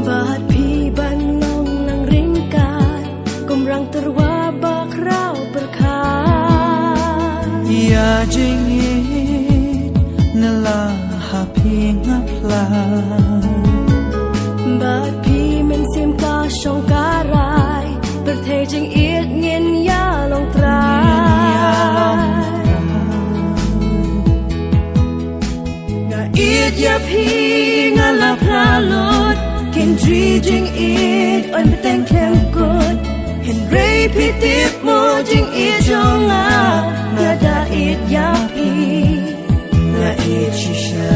Bahat piban long nang ringkat Kumrang terwa bakrau berkah Ya jingit Nela hapi ngapla Bahat pi men sim ka shong karai Berthei jing it ngin ya long trai Nga it ya pi nga lap lalot Ken dri jing it on beteng kem good Hen rei pi tip mo jing it jonga Nga da it ya pi Nga it shisha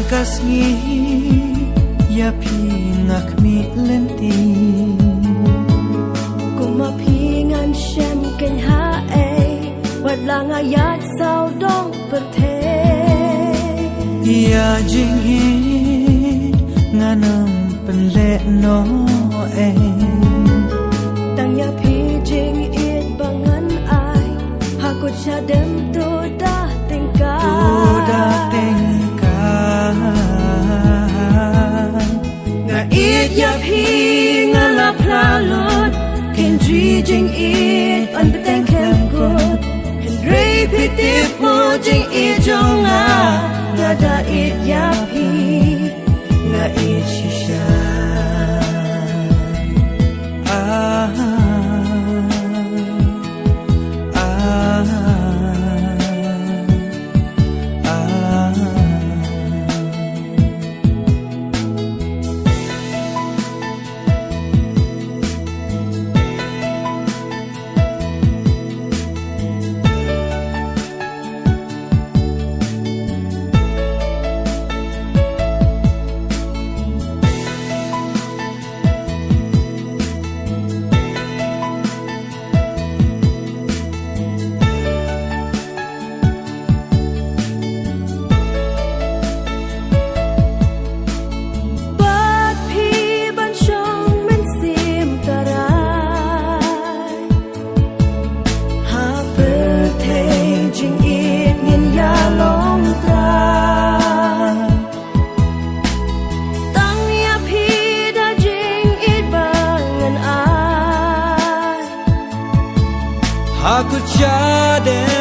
Kasngi ya pi ngak mi lenti Kuma pingan shem ken ha e Wat lang ayat sao dong perte Ya jingit nganam penle no e Tang ya pi jing it bangan ai Hakut syadem tu dah tingkai It ya pi nga lap lalot Ken dri jing it on beteng kem good Hen rei pi tip mo jing it jonga Nga da it ya pi Nga it shisha Aku cadem